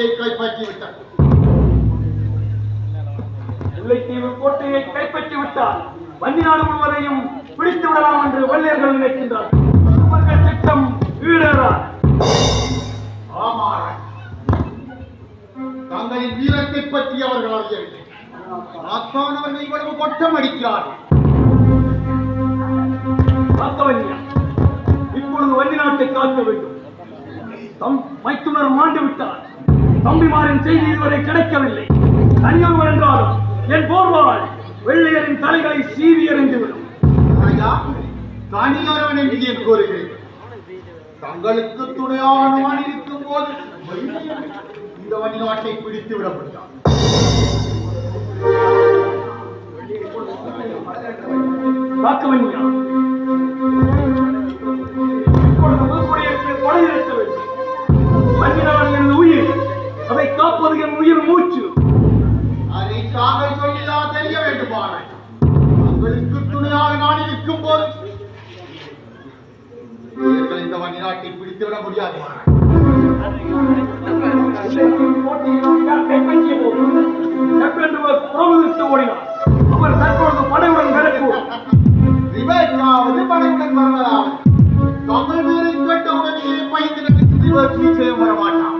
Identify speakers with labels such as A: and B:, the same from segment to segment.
A: கோட்டையை கைப்பற்றிவிட்டார்.
B: முல்லைத்தீவு கோட்டையை கைப்பற்றி விட்டால் வஞ்சிநாடு முழுவதையும் பிடித்து விடலாம் என்று வெள்ளையர்கள் நினைக்கின்றார். அவர்கள் திட்டம் ஈடேறார்.
A: ஆமாம், தங்களின் வீரத்தை பற்றி அவர்கள் அறியவில்லை. அவர்கள் இவ்வளவு கொட்டம் அடிக்கிறார்.
B: இப்பொழுது வஞ்சி நாட்டை காக்க வேண்டும். மைத்துனர் மாண்டு விட்டார். தம்பிமாரின் செய்தி இதுவரை கிடைக்கவில்லை. தனியொருவர் என்றாலும் என் போர்வாள் வெள்ளையரின் தலைகளை சீவி எறிந்துவிடும்.
A: தனியொருவன் என்று ஏன் கோருகிறேன்? தங்களுக்கு துணையாக நான் இருக்கும் போது இந்த வஞ்சி நாட்டை பிடித்து விடப்பட்டார்.
B: உயிர் அதை காப்பது என் உயிர் மூச்சு.
A: அதை தாங்கள் சொல்லிதான் தெரிய வேண்டுமான தங்களுக்கு துணையாக நான் இருக்கும் போது இந்த வஞ்சி நாட்டை பிடித்து விட முடியாது.
B: ஓடினார். அவர் தற்பொழுது படையுடன் கிடைக்கும்.
A: படையுடன் வருவதால் தமிழ் வீரை கேட்ட உடனே பயந்து நிச்சயம் வர மாட்டான்.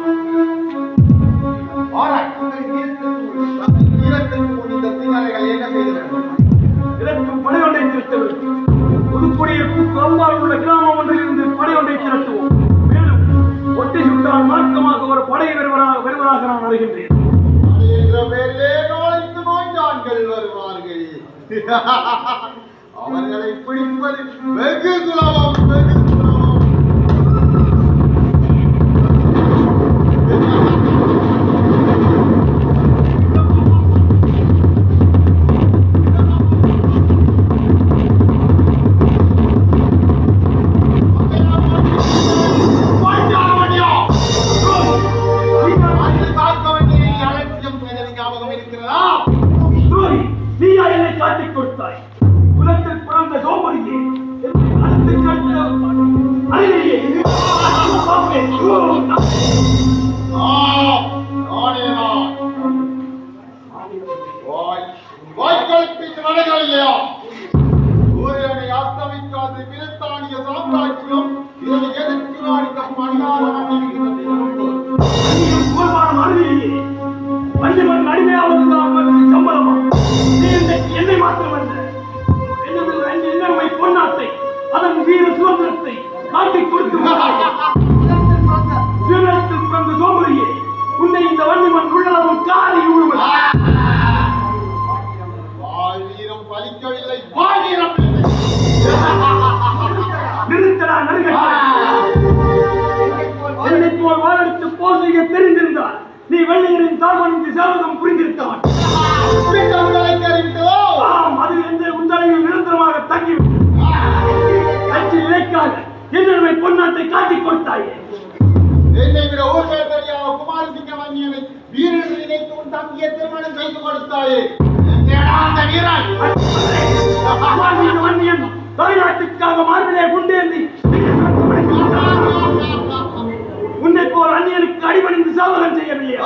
B: படையொன்றை திரட்டுவது புதுக்குடியிருப்புக்கு அம்பால் உள்ள கிராமம் ஒன்றில் இருந்து படையொன்றை திரட்டுவோம். மேலும் ஒட்டி சுட்டால் மார்க்கமாக ஒரு படை வருவதாக நான் அறிகின்றேன்.
A: வருவார்கள். அவர்களை பிடிப்பது வெகு சுலபம், வெகு சுலபம். அதன் வீர சுதந்திரத்தை காட்டிக் கொடுத்து பிறந்த சோமரியே, உன்னை இந்த வன்னிமன் உள்ளளவும் காரி வீரம் பலிக்கவில்லை.
B: நிறுத்தடா நறுகட்டா. என்னை போல் வாழெடுத்து போர் செய்ய தெரிந்திருந்தால் நீ வெள்ளையரின் தாழ்வணிந்து சேவகம் புரிந்திருத்தான். அது எந்த உந்தலையில் நிரந்தரமாக தங்கிவிட்டது. கட்சி நிலைக்காக என்னை பொன்னாட்டை காட்டிக் கொடுத்தாயே.
A: என்னை விட ஊர்கள் தெரியாத குமாரசிங்க வன்னியனை வீரன் நினைத்து உன் தம்பியை திருமணம் செய்து கொடுத்தாயே. அந்த வீரன்
B: வன்னியன் தாய்நாட்டுக்காக மார்பிலே குண்டேந்தி உன்னை போல் அந்நியனுக்கு அடிபணிந்து சாவகம் செய்யவில்லையா?